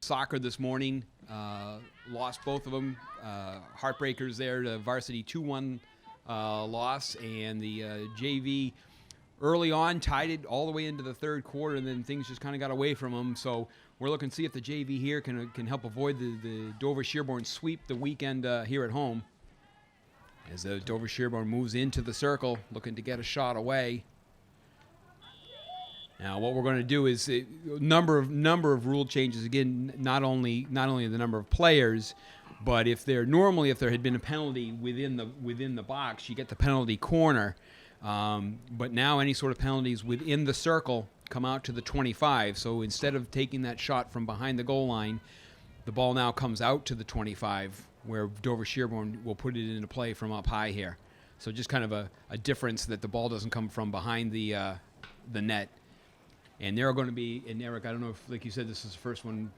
soccer this morning. Lost both of them. Heartbreakers there to varsity 2-1 loss. And the JV early on tied it all the way into the third quarter, and then things just kind of got away from them. So we're looking to see if the JV here can help avoid the Dover-Sherborn sweep the weekend here at home. As the Dover-Sherborn moves into the circle, looking to get a shot away. Now, what we're going to do is a number of rule changes. Again, not only the number of players, but if there had been a penalty within the box, you get the penalty corner. But now any sort of penalties within the circle come out to the 25. So instead of taking that shot from behind the goal line, the ball now comes out to the 25, where Dover-Sherborn will put it into play from up high here. So just kind of a difference that the ball doesn't come from behind the net. And there are going to be, and Eric, I don't know if, like you said, this is the first one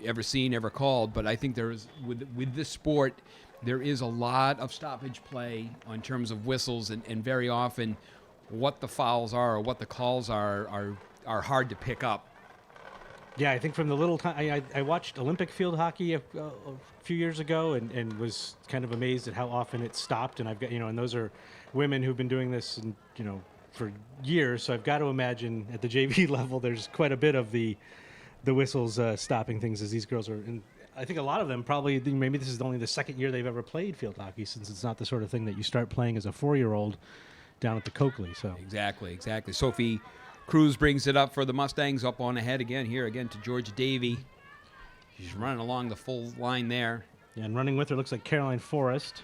ever seen, ever called, but I think there is, with this sport, there is a lot of stoppage play in terms of whistles, and very often what the fouls are or what the calls are hard to pick up. Yeah, I think from the little time, I watched Olympic field hockey a few years ago and was kind of amazed at how often it stopped. And I've got, and those are women who've been doing this, for years. So I've got to imagine at the JV level, there's quite a bit of the whistles stopping things as these girls are. And I think a lot of them probably, maybe this is only the second year they've ever played field hockey, since it's not the sort of thing that you start playing as a 4-year-old down at the Coakley. So Exactly. Sophie Cruz brings it up for the Mustangs, up on ahead again to Georgia Davey. She's running along the full line there. Yeah, and running with her looks like Caroline Forrest,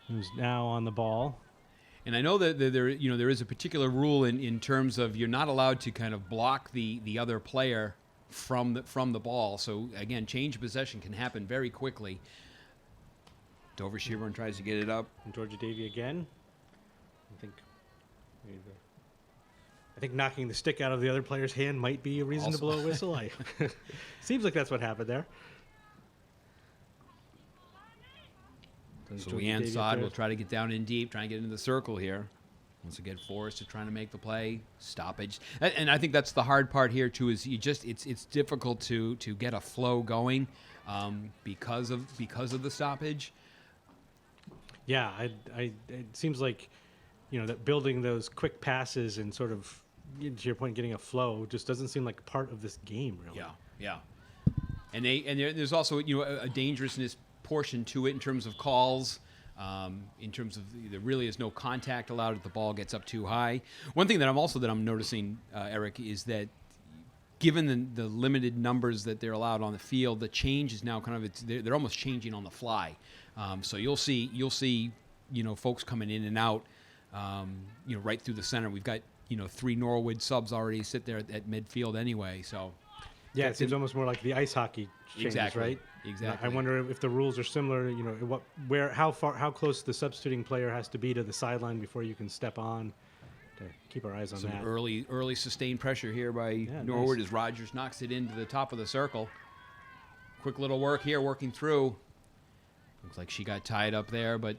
who's now on the ball. And I know that there is a particular rule in terms of you're not allowed to kind of block the other player from the ball. So again, change of possession can happen very quickly. Dover-Sherborn tries to get it up. And Georgia Davey again. I think knocking the stick out of the other player's hand might be a reason to blow a whistle. Seems like that's what happened there. So Leanne Sod will try to get down in deep, try and get into the circle here. Once again, Forrest is trying to make the play. Stoppage. And I think that's the hard part here, too, is it's difficult to get a flow going because of the stoppage. Yeah, it seems like, that building those quick passes and sort of, to your point, getting a flow just doesn't seem like part of this game, really. Yeah. And there's also, a dangerousness portion to it in terms of calls, in terms of there really is no contact allowed if the ball gets up too high. One thing that I'm noticing, Eric, is that given the limited numbers that they're allowed on the field, the change is now kind of they're almost changing on the fly. So you'll see folks coming in and out, right through the center. We've got 3 Norwood subs already sit there at midfield anyway. So yeah, it seems almost more like the ice hockey changes, right? Exactly. I wonder if the rules are similar. How close the substituting player has to be to the sideline before you can step on. To keep our eyes on Some that. early sustained pressure here by Norwood as Rogers knocks it into the top of the circle. Quick little work here, working through. Looks like she got tied up there, but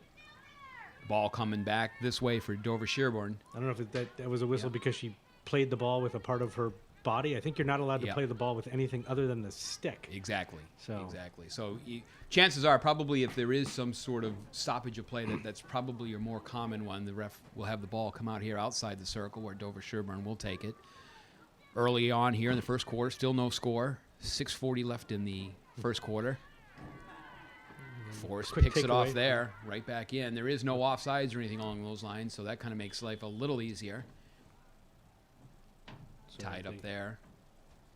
ball coming back this way for Dover-Sherborn. I don't know if that was a whistle because she played the ball with a part of her body. I think you're not allowed to play the ball with anything other than the stick. Exactly. So chances are probably if there is some sort of stoppage of play, that's probably your more common one. The ref will have the ball come out here outside the circle where Dover-Sherborn will take it. Early on here in the first quarter, still no score. 6:40 left in the first quarter. Forrest picks it off there, right back in. There is no offsides or anything along those lines, so that kind of makes life a little easier. Tied up there.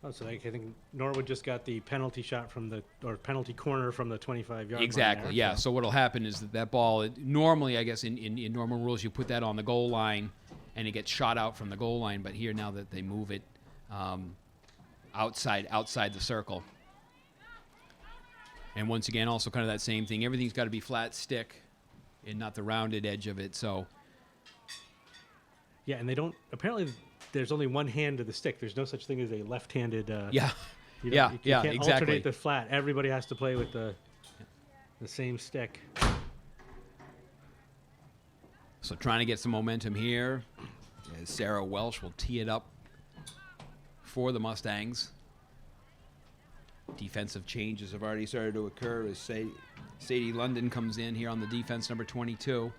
Oh, so I think Norwood just got the penalty shot penalty corner from the 25-yard line. Exactly, yeah. So what'll happen is that ball, normally, I guess, in normal rules, you put that on the goal line, and it gets shot out from the goal line. But here, now that they move it outside the circle. And once again, also kind of that same thing. Everything's got to be flat stick and not the rounded edge of it. So. Yeah, and they don't. Apparently, there's only one hand to the stick. There's no such thing as a left-handed. You can't exactly alternate the flat. Everybody has to play with the same stick. So trying to get some momentum here. As Sarah Welsh will tee it up for the Mustangs. Defensive changes have already started to occur as Sadie London comes in here on the defense, number 22.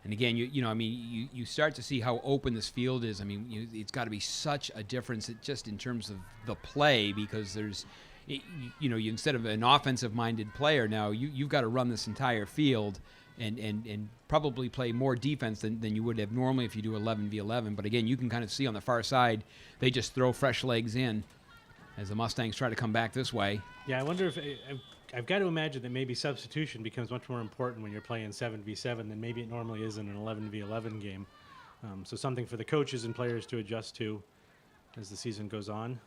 And again, you start to see how open this field is. I mean, it's got to be such a difference just in terms of the play, because there's, instead of an offensive-minded player now, you've got to run this entire field and probably play more defense than you would have normally if you do 11v11. But again, you can kind of see on the far side, they just throw fresh legs in as the Mustangs try to come back this way. Yeah, I wonder if I've got to imagine that maybe substitution becomes much more important when you're playing 7v7 than maybe it normally is in an 11v11 game. So something for the coaches and players to adjust to as the season goes on.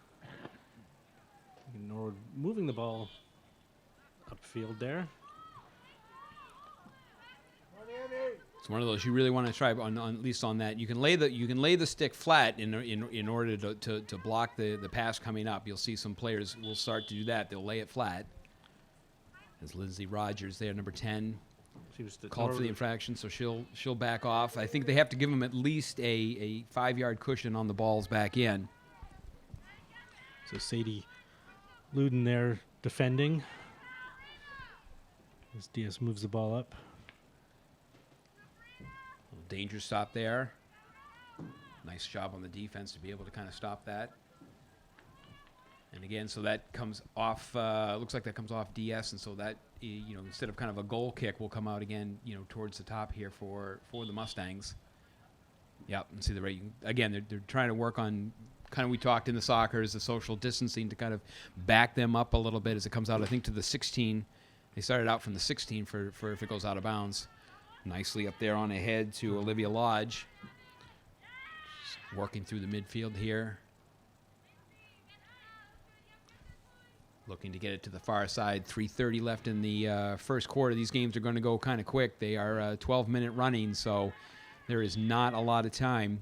Norwood moving the ball upfield there. It's one of those you really want to try on at least on that. You can lay the stick flat in order to block the pass coming up. You'll see some players will start to do that. They'll lay it flat. As Lindsay Rogers there, number 10, she was called for the infraction, so she'll back off. I think they have to give them at least a 5-yard cushion on the balls back in. So Sadie Luden there defending as Diaz moves the ball up. Danger stop there. Nice job on the defense to be able to kind of stop that. And again, so that comes off, looks like that comes off DS, and so that, instead of kind of a goal kick, will come out again, towards the top here for the Mustangs. Yep, and see the rate. Again, they're trying to work on, kind of we talked in the soccer, is the social distancing to kind of back them up a little bit as it comes out, I think, to the 16. They started out from the 16 for if it goes out of bounds. Nicely up there on ahead to Olivia Lodge. Just working through the midfield here. Looking to get it to the far side. 3:30 left in the first quarter. These games are going to go kind of quick. They are 12-minute running, so there is not a lot of time.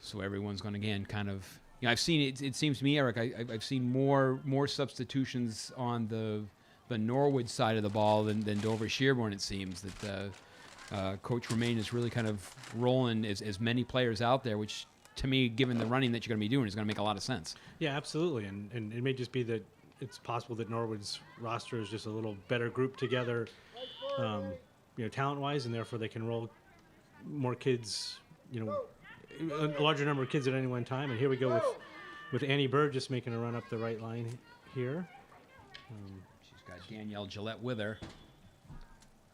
So everyone's going to, again, kind of... I've seen it. It seems to me, Eric, I've seen more substitutions on the Norwood side of the ball than Dover Sherborn, it seems. That Coach Romain is really kind of rolling as many players out there, which... to me, given the running that you're going to be doing, is going to make a lot of sense. Yeah, absolutely. And it may just be that it's possible that Norwood's roster is just a little better grouped together, talent-wise, and therefore they can roll more kids, a larger number of kids at any one time. And here we go with Annie Bird just making a run up the right line here. She's got Danielle Gillette with her.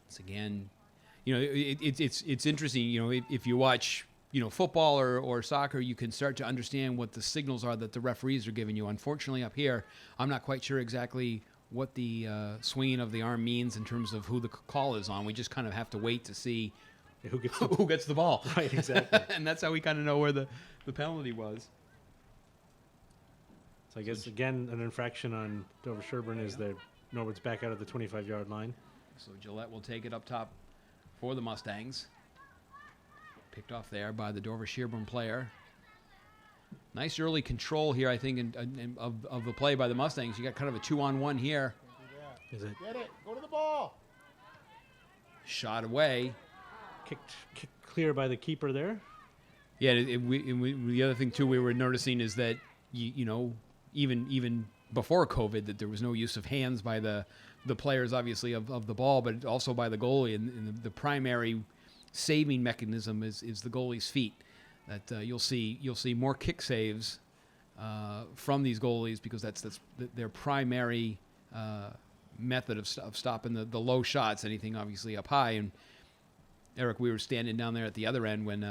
Once again, it's interesting. If you watch... football or soccer, you can start to understand what the signals are that the referees are giving you. Unfortunately, up here, I'm not quite sure exactly what the swinging of the arm means in terms of who the call is on. We just kind of have to wait to see who gets the ball. Right, exactly. And that's how we kind of know where the penalty was. So I guess, again, an infraction on Dover Sherborn is that Norwood's back out of the 25-yard line. So Gillette will take it up top for the Mustangs. Picked off there by the Dover Sherborn player. Nice early control here, I think, of the play by the Mustangs. You got kind of a 2-on-1 here. Is it? Get it. Go to the ball. Shot away. Kicked clear by the keeper there. Yeah, the other thing, too, we were noticing is that, even before COVID, that there was no use of hands by the players, obviously, of the ball, but also by the goalie. And the primary saving mechanism is the goalie's feet. That you'll see more kick saves from these goalies, because that's their primary method of stopping the low shots. Anything obviously up high. And Eric, we were standing down there at the other end when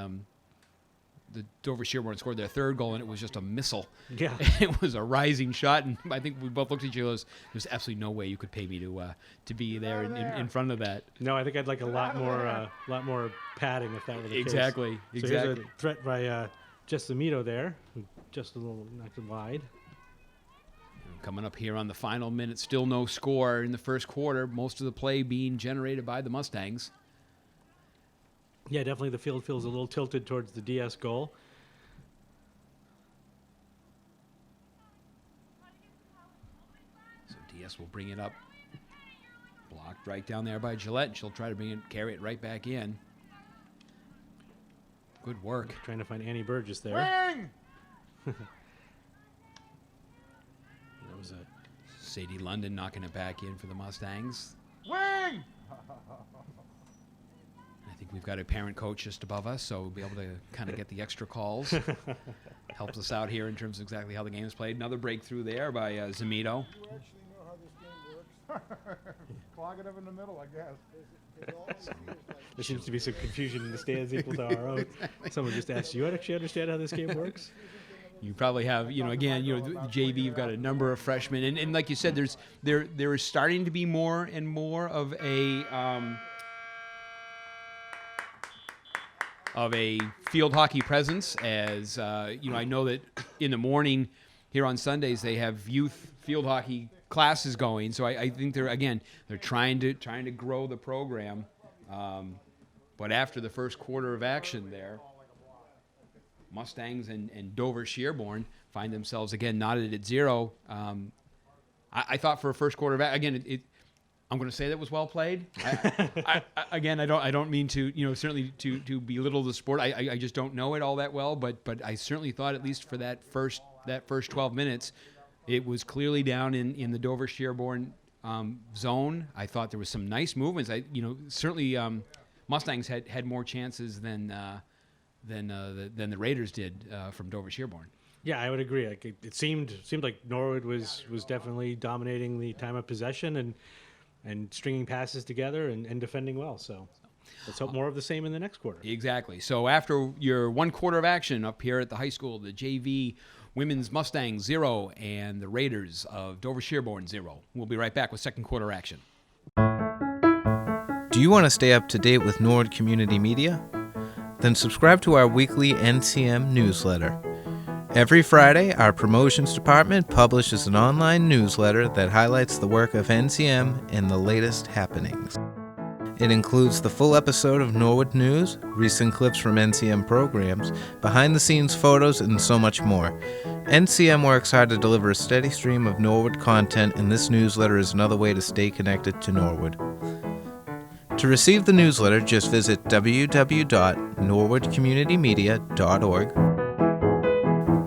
the Dover Sherborn scored their third goal, and it was just a missile. Yeah, it was a rising shot, and I think we both looked at each other. There's absolutely no way you could pay me to be there in front of that. No, I think I'd like a lot more padding if that were the exactly, case. So exactly. Here's a threat by Jessamito there, who just a little knocked it wide. Coming up here on the final minute, still no score in the first quarter. Most of the play being generated by the Mustangs. Yeah, definitely the field feels a little tilted towards the DS goal. So DS will bring it up. Blocked right down there by Gillette. She'll try to carry it right back in. Good work. Trying to find Annie Burgess there. Wing! That was a Sadie London knocking it back in for the Mustangs. Wing! I think we've got a parent coach just above us, so we'll be able to kind of get the extra calls. Helps us out here in terms of exactly how the game is played. Another breakthrough there by Zamito. You actually know how this game works. Clog it up in the middle, I guess. There seems to be some confusion in the stands equal to our own. Someone just asked, "Do you actually understand how this game works?" You probably have, again, the JV. You've got a number of freshmen, and like you said, there is starting to be more and more of a field hockey presence. As I know that in the morning here on Sundays they have youth field hockey classes going. So I think they're trying to grow the program. But after the first quarter of action there, Mustangs and Dover Sherborn find themselves again knotted at 0. I thought for a first quarter of action, I'm going to say that was well played. I don't mean to certainly to belittle the sport. I just don't know it all that well, but I certainly thought at least for that first 12 minutes, it was clearly down in the Dover Sherborn zone. I thought there was some nice movements. Certainly Mustangs had more chances than the Raiders did from Dover Sherborn. Yeah, I would agree. Like it seemed like Norwood was definitely dominating the time of possession and stringing passes together and defending well. So let's hope more of the same in the next quarter. Exactly. So after your one quarter of action up here at the high school, the JV Women's Mustangs 0 and the Raiders of Dover Sherborn 0. We'll be right back with second quarter action. Do you want to stay up to date with Norwood Community Media? Then subscribe to our weekly NCM newsletter. Every Friday, our promotions department publishes an online newsletter that highlights the work of NCM and the latest happenings. It includes the full episode of Norwood News, recent clips from NCM programs, behind-the-scenes photos, and so much more. NCM works hard to deliver a steady stream of Norwood content, and this newsletter is another way to stay connected to Norwood. To receive the newsletter, just visit www.norwoodcommunitymedia.org.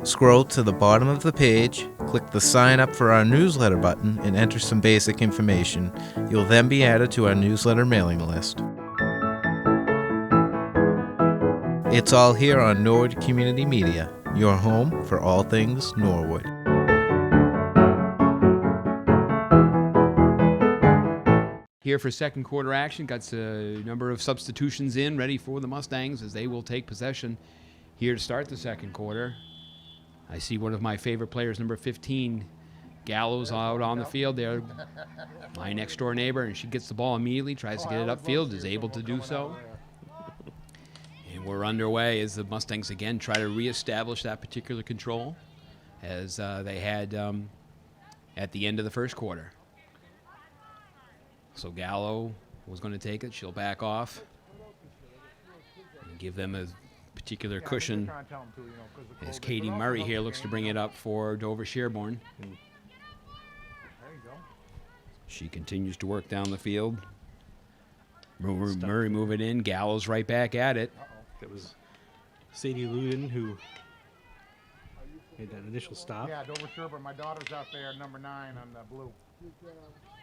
Scroll to the bottom of the page, click the Sign Up for our newsletter button, and enter some basic information. You'll then be added to our newsletter mailing list. It's all here on Norwood Community Media, your home for all things Norwood. Here for second quarter action, got a number of substitutions in, ready for the Mustangs as they will take possession here to start the second quarter. I see one of my favorite players, number 15, Gallows, out on the field there. My next door neighbor, and she gets the ball immediately, tries to get it upfield, is able to do so. And we're underway as the Mustangs again try to reestablish that particular control as they had at the end of the first quarter. So Gallo was going to take it. She'll back off and give them a particular cushion as Katie Murray here looks to bring it up for Dover Sherborn. She continues to work down the field. Murray move it in. Gallo's right back at it. That was Sadie Luden who made that initial stop. Yeah, Dover Sherborn. My daughter's out there, number 9 on the blue.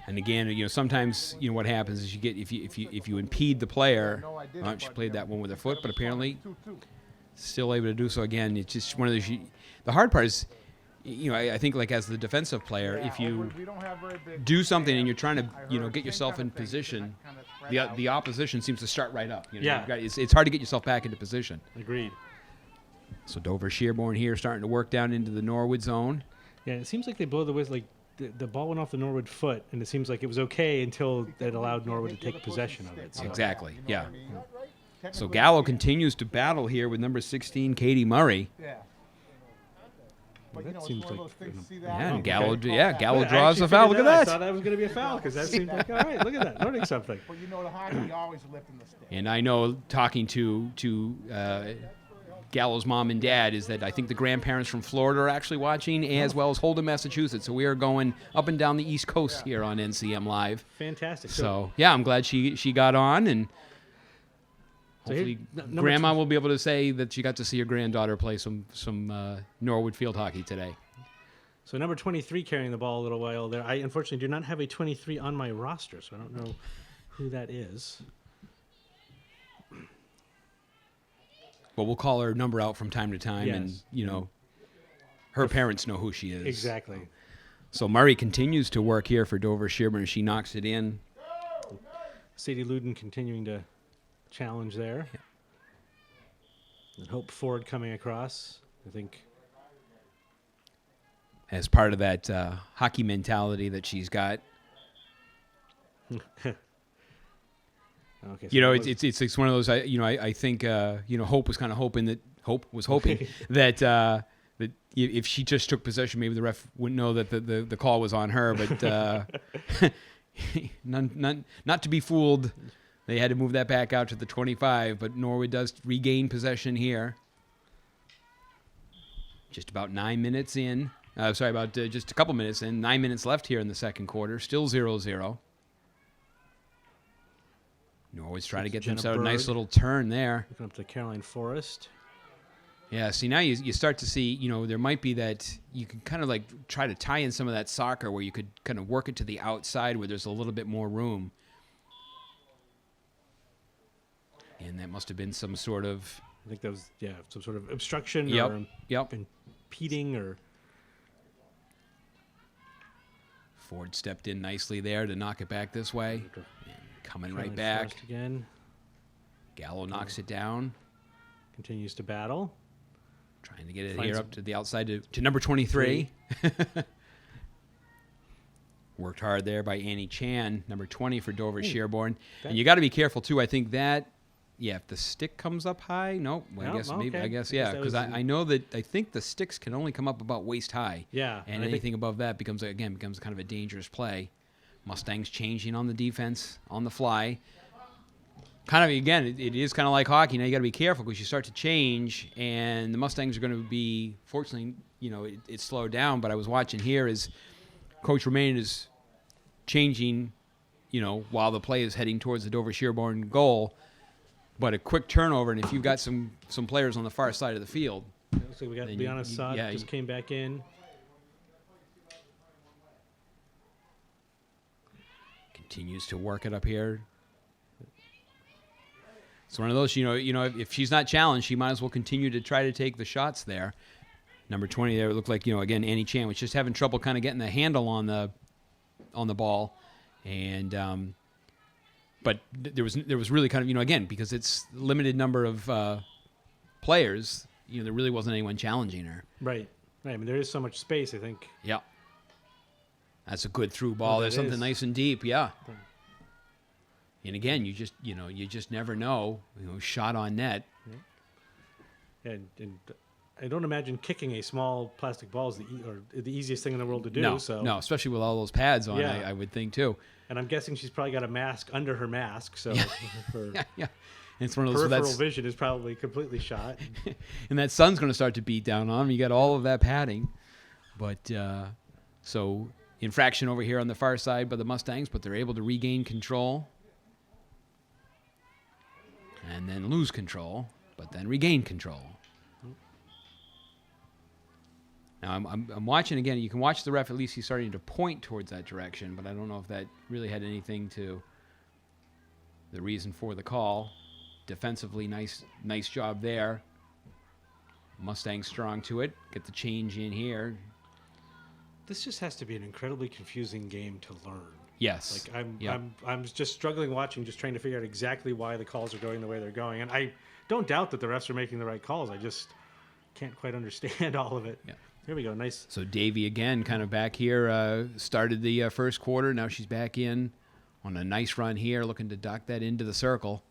And again, sometimes what happens is you get if you impede the player. She played that one with her foot, but apparently still able to do so again. It's just one of those. The hard part is, I think like as the defensive player, if you do something and you're trying to get yourself in position, the opposition seems to start right up. It's hard to get yourself back into position. Agreed. So Dover Sherborn here starting to work down into the Norwood zone. Yeah, it seems like they blow the whistle. Like the ball went off the Norwood foot, and it seems like it was okay until it allowed Norwood to take possession of it. So. Exactly. Yeah. So Gallo continues to battle here with number 16, Katie Murray. Yeah. That seems like and Gallo draws the foul. Look at I that. thought that was going to be a foul because that seemed like all right. Look at that, learning something. Well, the hockey always lifting the stick. And I know talking to Gallo's mom and dad is that I think the grandparents from Florida are actually watching, as well as Holden, Massachusetts. So we are going up and down the East Coast here on NCM Live. Fantastic. So yeah, I'm glad she got on, and Hopefully, number Grandma will be able to say that she got to see her granddaughter play some Norwood field hockey today. So number 23 carrying the ball a little while there. I unfortunately do not have a 23 on my roster, so I don't know who that is. Well, we'll call her number out from time to time, and her parents know who she is. Exactly. So Murray continues to work here for Dover Sherborn, and she knocks it in. Sadie Luden continuing to challenge there. Yeah. And Hope Ford coming across, I think. As part of that hockey mentality that she's got. Okay, so It's one of those. I think Hope was kind of hoping that that that if she just took possession, maybe the ref wouldn't know that the call was on her. But not to be fooled, they had to move that back out to the 25. But Norwood does regain possession here. Just about 9 minutes in. Just a couple minutes in. 9 minutes left here in the second quarter. Still 0-0. Norwood's trying to get themselves a nice little turn there. Looking up to Caroline Forrest. Yeah, see, now you start to see, there might be that you can kind of like try to tie in some of that soccer where you could kind of work it to the outside where there's a little bit more room. And that must have been some sort of... I think that was, some sort of obstruction or impeding or... Ford stepped in nicely there to knock it back this way. And coming right back. Again. Gallo knocks it down. Continues to battle. Trying to get it here up to the outside to number 23. Worked hard there by Annie Chan, number 20 for Dover Sherborn. And you got to be careful, too. I think that, if the stick comes up high, because I know that I think the sticks can only come up about waist high. Yeah. And anything above that becomes kind of a dangerous play. Mustangs changing on the defense, on the fly. Kind of, again, it is kind of like hockey. Now you got to be careful because you start to change, and the Mustangs are going to be, fortunately, it's slowed down. But I was watching here as Coach Romain is changing, while the play is heading towards the Dover Sherborn goal. But a quick turnover, and if you've got some players on the far side of the field. Looks like we got Liana Saad just came back in. Continues to work it up here. It's one of those, if she's not challenged, she might as well continue to try to take the shots there. Number 20 there, it looked like, again, Annie Chan was just having trouble kind of getting the handle on the ball. And but there was really kind of, again, because it's limited number of players, there really wasn't anyone challenging her. Right. I mean, there is so much space, I think. Yeah. That's a good through ball. There's something nice and deep, yeah. And again, you just never know. Shot on net. And I don't imagine kicking a small plastic ball is the easiest thing in the world to do. No, especially with all those pads on. I would think too. And I'm guessing she's probably got a mask under her mask, so her And it's one of those peripheral vision is probably completely shot. And that sun's going to start to beat down on them. You got all of that padding, but so infraction over here on the far side by the Mustangs, but they're able to regain control. And then lose control, but then regain control. Now I'm watching again. You can watch the ref. At least he's starting to point towards that direction, but I don't know if that really had anything to the reason for the call. Defensively, nice job there. Mustangs strong to it. Get the change in here. This just has to be an incredibly confusing game to learn. Yes. I'm just struggling watching, just trying to figure out exactly why the calls are going the way they're going. And I don't doubt that the refs are making the right calls. I just can't quite understand all of it. Yeah. Here we go. Nice. So Davy again kind of back here, started the first quarter. Now she's back in on a nice run here, looking to dock that into the circle.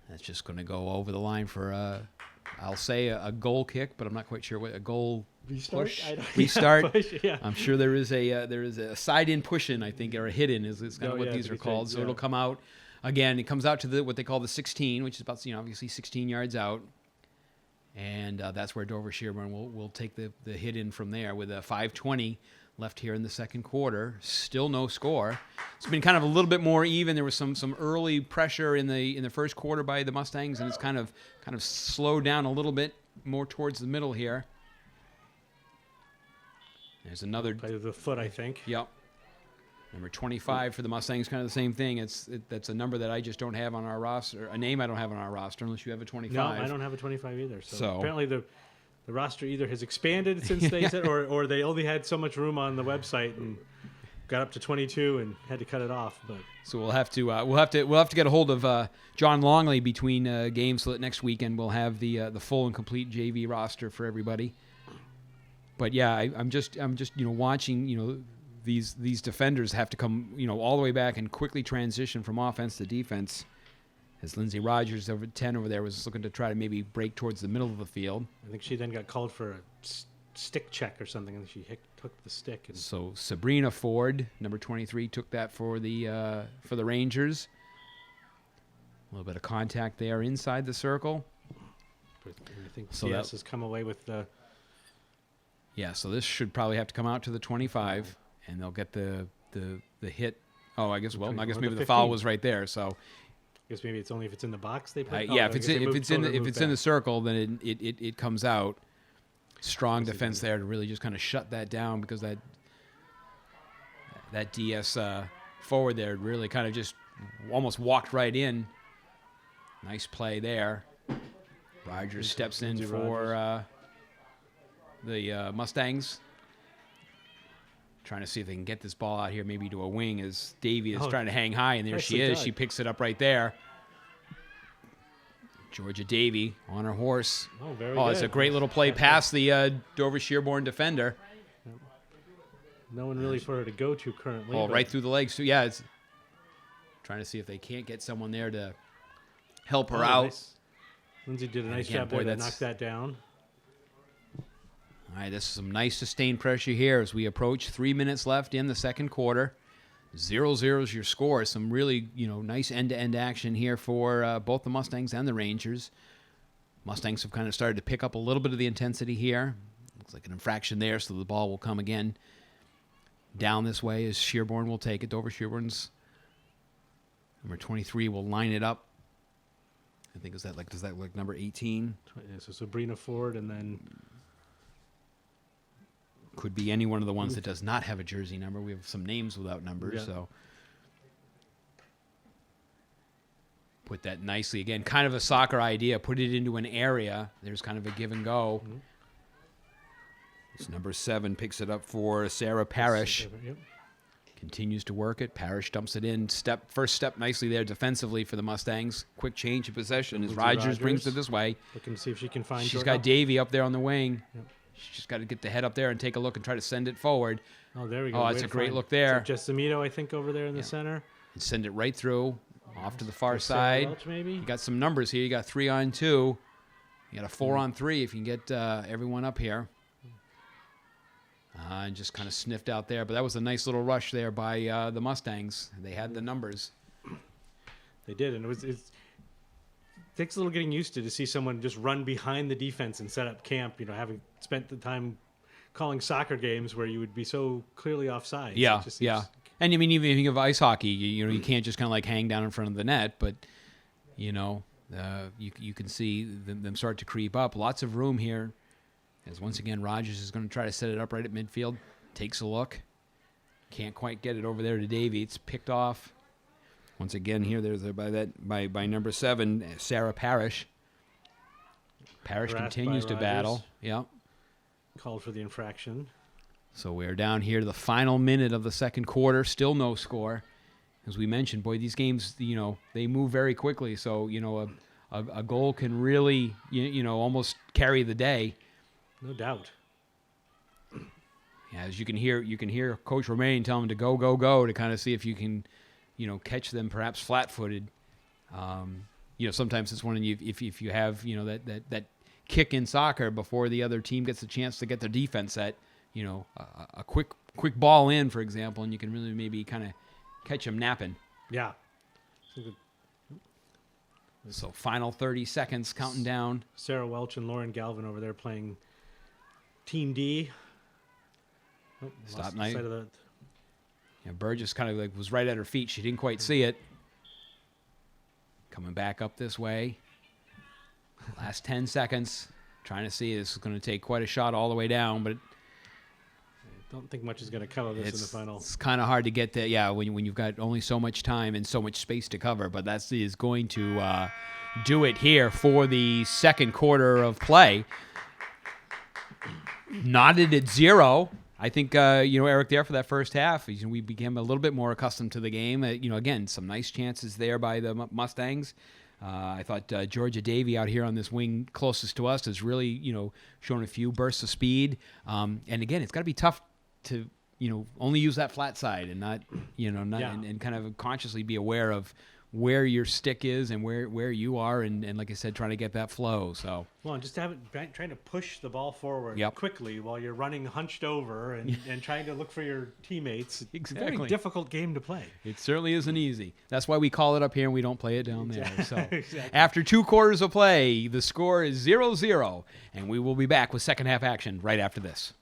That's just going to go over the line for, I'll say a goal kick, but I'm not quite sure what a goal Restart. Restart. Yeah. I'm sure there is a side in push in, I think, or a hit in is kind of what these are called. So it'll come out again. It comes out to what they call the 16, which is about obviously 16 yards out, and that's where Dover Sherborn will take the hit in from there with a 5:20 left here in the second quarter. Still no score. It's been kind of a little bit more even. There was some early pressure in the first quarter by the Mustangs, and it's kind of slowed down a little bit more towards the middle here. There's another By the foot, I think. Yep. Number 25 for the Mustangs, kind of the same thing. That's a number that I just don't have on our roster, a name I don't have on our roster, unless you have a 25. No, I don't have a 25 either. So, So- apparently the roster either has expanded since they said, or they only had so much room on the website and got up to 22 and had to cut it off. But So we'll have to get a hold of John Longley between games, so that next weekend we'll have the full and complete JV roster for everybody. But yeah, I'm just watching these defenders have to come all the way back and quickly transition from offense to defense. As Lindsay Rogers over 10 over there was looking to try to maybe break towards the middle of the field. I think she then got called for a stick check or something, and she took the stick. And So Sabrina Ford, number 23, took that for the Rangers. A little bit of contact there inside the circle. I think So CS that- has come away with the. Yeah, so this should probably have to come out to the 25, and they'll get the hit. Oh, I guess Or maybe the the foul 15. was right there. So I guess maybe it's only if it's in the box they put. yeah, if it's in the circle, then it comes out. Strong Yes, it defense does. there to really just kind of shut that down, because that DS forward there really kind of just almost walked right in. Nice play there. Rogers steps in Lindsay for the Mustangs. Trying to see if they can get this ball out here, maybe to a wing, as Davy is Oh, trying to hang high, and there she nicely is. done. She picks it up right there. Georgia Davy on her horse. Oh, very Oh, it's a good. great little play past the Dover Sherborn defender. No one really for her to go to currently. Oh, but right through the legs. So yeah, it's trying to see if they can't get someone there to help her Oh, out. nice. Lindsay did a nice again, job boy, there to that's- knock that down. All right, this is some nice sustained pressure here as we approach 3 minutes left in the second quarter. 0-0 is your score. Some really, nice end-to-end action here for both the Mustangs and the Rangers. Mustangs have kind of started to pick up a little bit of the intensity here. Looks like an infraction there, so the ball will come again down this way as Sherborn will take it. Dover Sherborn's number 23 will line it up. I think does that look number 18? Yeah, so Sabrina Ford and then Could be any one of the ones that does not have a jersey number. We have some names without numbers, Yeah. so put that nicely. Again, kind of a soccer idea. Put it into an area. There's kind of a give and go. Mhm. This number 7 picks it up for Sarah Parrish. Yep. Continues to work it. Parrish dumps it in. First step nicely there defensively for the Mustangs. Quick change of possession as Lindsay Rogers brings Rogers. it this way. Looking to see if she can find. She's Jordan. got Davy up there on the wing. Yep. She's just got to get the head up there and take a look and try to send it forward. Oh, there we go. Oh, Way that's to a great find- look there. Is that Jessamito, I think, over there in the Yeah. center. And send it right through, off to the far Or Sarah side. Welch, maybe. You got some numbers here. You got 3-on-2. You got a 4-on-3 if you can get everyone up here. And just kind of sniffed out there. But that was a nice little rush there by the Mustangs. They had the numbers. They did, and it takes a little getting used to see someone just run behind the defense and set up camp. Having spent the time calling soccer games where you would be so clearly offside. Yeah, yeah. And I mean, even if you have ice hockey, you can't just kind of like hang down in front of the net. But, you can see them start to creep up. Lots of room here. As once again, Rogers is going to try to set it up right at midfield. Takes a look. Can't quite get it over there to Davy. It's picked off. Once again, here there's by number 7, Sarah Parrish. Parrish Harassed continues by to Rogers. battle. Yep. Called for the infraction. So we're down here to the final minute of the second quarter. Still no score. As we mentioned, boy, these games, they move very quickly. So, a goal can really, almost carry the day. No doubt. Yeah, as you can hear Coach Romain tell him to go, go, go to kind of see if you can, catch them perhaps flat-footed. Sometimes it's one of you if you have that kick in soccer before the other team gets a chance to get their defense set. A quick ball in, for example, and you can really maybe kind of catch them napping. Yeah. So final 30 seconds, counting down. Sarah Welch and Lauren Galvin over there playing Team D. Oh, Stop lost night. sight of the- Yeah, Burgess kind of like was right at her feet. She didn't quite see it. Coming back up this way. Last 10 seconds. Trying to see. This is going to take quite a shot all the way down, but Don't think much is going to come of this in the final. it's kind of hard to get there. Yeah, when you've got only so much time and so much space to cover. But that is going to do it here for the second quarter of play. Knotted at 0. I think, Eric, there for that first half, we became a little bit more accustomed to the game. Again, some nice chances there by the Mustangs. I thought Georgia Davy out here on this wing closest to us has really, shown a few bursts of speed. And again, it's got to be tough to, only use that flat side and not, and kind of consciously be aware of where your stick is and where you are, and like I said, trying to get that flow. So Well, and just trying to push the ball forward Yep. quickly while you're running hunched over and trying to look for your teammates. It's a very Exactly. difficult game to play. it certainly isn't easy. That's why we call it up here and we don't play it down there. So Exactly. after 2 quarters of play, the score is 0-0, and we will be back with second half action right after this.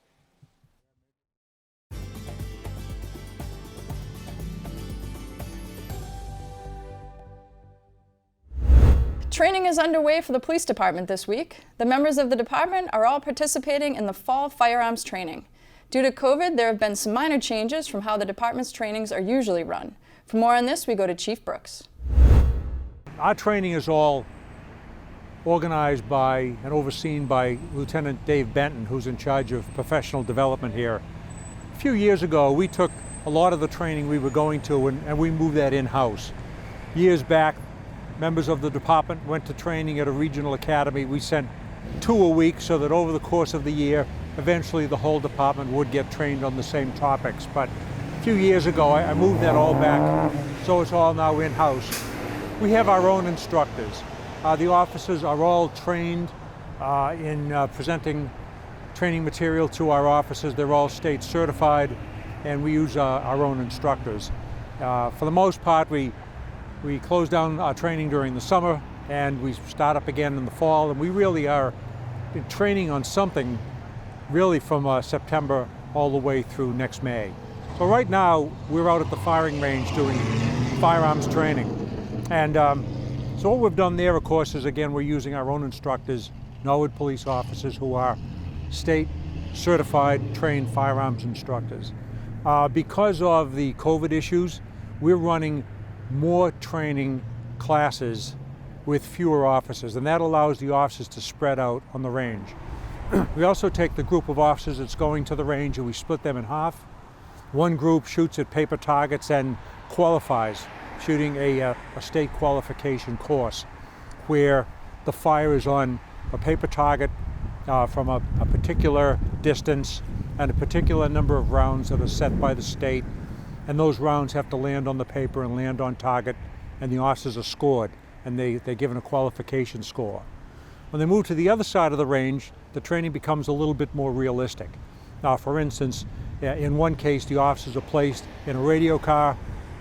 Training is underway for the police department this week. The members of the department are all participating in the fall firearms training. Due to COVID, there have been some minor changes from how the department's trainings are usually run. For more on this, we go to Chief Brooks. Our training is all organized by and overseen by Lieutenant Dave Benton, who's in charge of professional development here. A few years ago, we took a lot of the training we were going to and we moved that in-house. Years back, members of the department went to training at a regional academy. We sent 2 a week so that over the course of the year, eventually the whole department would get trained on the same topics. But a few years ago, I moved that all back, so it's all now in-house. We have our own instructors. The officers are all trained in presenting training material to our officers. They're all state certified, and we use our own instructors. For the most part, we close down our training during the summer, and we start up again in the fall, and we really are training on something really from September all the way through next May. So right now, we're out at the firing range doing firearms training. And so what we've done there, of course, is again, we're using our own instructors, Norwood police officers who are state certified, trained firearms instructors. Because of the COVID issues, we're running more training classes with fewer officers, and that allows the officers to spread out on the range. We also take the group of officers that's going to the range and we split them in half. One group shoots at paper targets and qualifies, shooting a state qualification course where the fire is on a paper target from a particular distance and a particular number of rounds that are set by the state, and those rounds have to land on the paper and land on target, and the officers are scored, and they're given a qualification score. When they move to the other side of the range, the training becomes a little bit more realistic. For instance, in one case, the officers are placed in a radio car,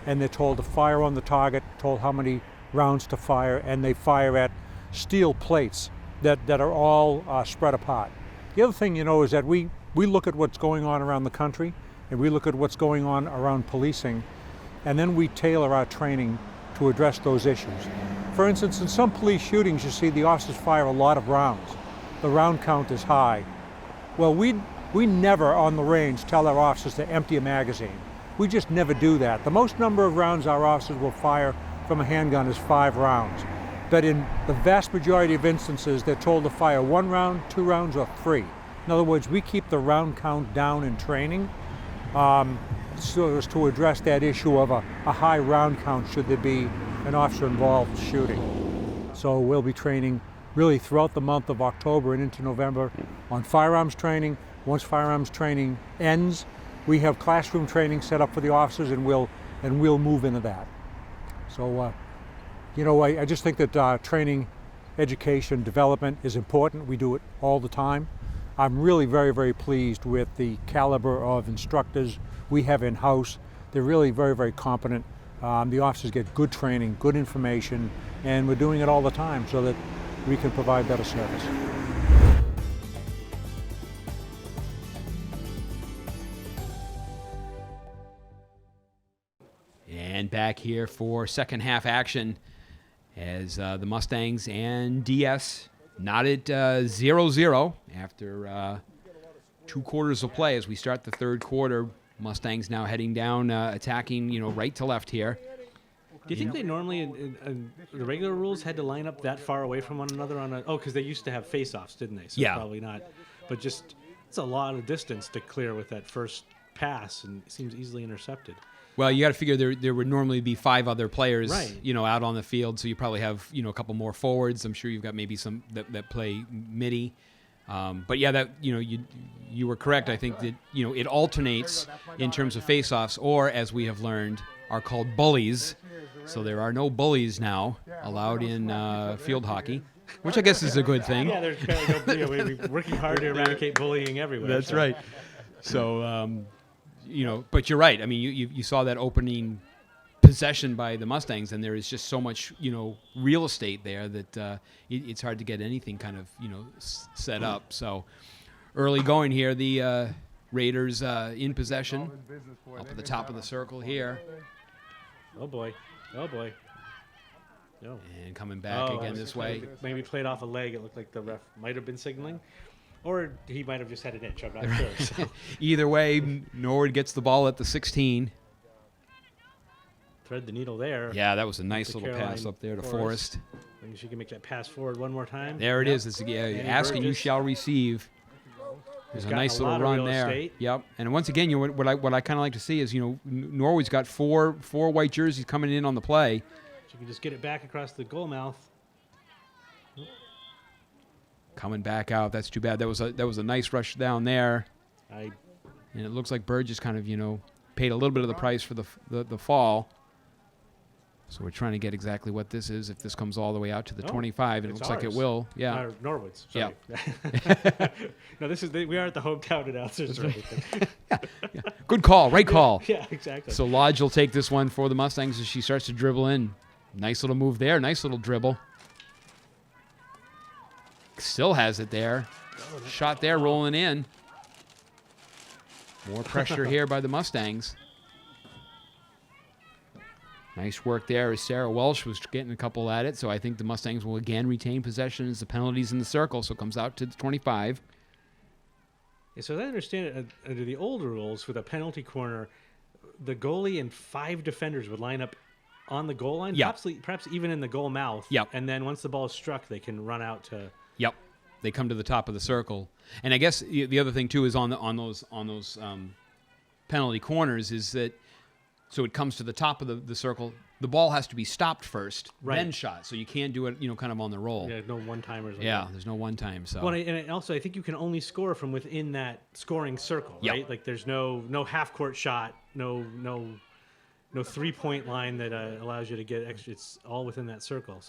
and they're told to fire on the target, told how many rounds to fire, and they fire at steel plates that are all spread apart. The other thing, is that we look at what's going on around the country, and we look at what's going on around policing, and then we tailor our training to address those issues. For instance, in some police shootings, you see the officers fire a lot of rounds. The round count is high. Well, we never on the range tell our officers to empty a magazine. We just never do that. The most number of rounds our officers will fire from a handgun is 5 rounds. But in the vast majority of instances, they're told to fire 1 round, 2 rounds, or 3. In other words, we keep the round count down in training so as to address that issue of a high round count should there be an officer involved shooting. So we'll be training really throughout the month of October and into November on firearms training. Once firearms training ends, we have classroom training set up for the officers, and we'll move into that. So, I just think that training, education, development is important. We do it all the time. I'm really very, very pleased with the caliber of instructors we have in-house. They're really very, very competent. The officers get good training, good information, and we're doing it all the time so that we can provide better service. And back here for second half action as the Mustangs and DS not at 0-0 after 2 quarters of play as we start the third quarter. Mustangs now heading down, attacking, right to left here. Do you think they normally, in the regular rules, had to line up that far away from one another on a? Oh, because they used to have face-offs, didn't they? So Yeah. probably not. But just it's a lot of distance to clear with that first pass, and it seems easily intercepted. Well, you got to figure there would normally be 5 other players, Right. out on the field. So you probably have, a couple more forwards. I'm sure you've got maybe some that play midi. But yeah, that you were correct. I think that it alternates in terms of face-offs, or as we have learned, are called bullies. So there are no bullies now allowed in field hockey, which I guess is a good thing. Yeah, there's we're working hard to eradicate bullying everywhere. That's so. right. So but you're right. I mean, you saw that opening possession by the Mustangs, and there is just so much real estate there that it's hard to get anything kind of set up. So early going here, the Raiders in possession up at the top of the circle here, Oh boy. No. and coming back again this way. Maybe played off a leg. It looked like the ref might have been signaling. Or he might have just had an itch. I'm not sure. So. Either way, Norwood gets the ball at the 16. Thread the needle there. Yeah, that was a nice To little pass Caroline up there to Forrest. Forrest. Maybe she can make that pass forward one more time. There it Yep. is. It's, Andy ask and you Burgess. shall receive. There's a got nice a little lot of run real there. estate. Yep. And once again, what I kind of like to see is Norwood's got four white jerseys coming in on the play. She can just get it back across the goal mouth. Coming back out. That's too bad. That was a nice rush down there, I and it looks like Burgess kind of paid a little bit of the price for the fall. So we're trying to get exactly what this is. If this comes all the way out to the Oh, 25, and it it's looks like it ours. will. Yeah. Norwood's. Sorry. No, we are at the hometown announcers. Right. Good call. Right call. Yeah, exactly. So Lodge will take this one for the Mustangs as she starts to dribble in. Nice little move there. Nice little dribble. Still has it there. Shot there, rolling in. More pressure here by the Mustangs. Nice work there as Sarah Welsh was getting a couple at it. So I think the Mustangs will again retain possession as the penalties in the circle. So it comes out to the 25. Yeah, so as I understand it, under the older rules, with a penalty corner, the goalie and 5 defenders would line up on the goal line, Yeah. perhaps even in the goal mouth. Yep. And then once the ball is struck, they can run out to. Yep, they come to the top of the circle, and I guess the other thing too is on those penalty corners is that so it comes to the top of the circle. The ball has to be stopped first, Right. then shot. So you can't do it, kind of on the roll. Yeah, no one-timers. Like Yeah, that. there's no one time. So Well, and also, I think you can only score from within that scoring circle, Yep. right? Like, there's no half-court shot, no 3-point line that allows you to get extra. It's all within that circle.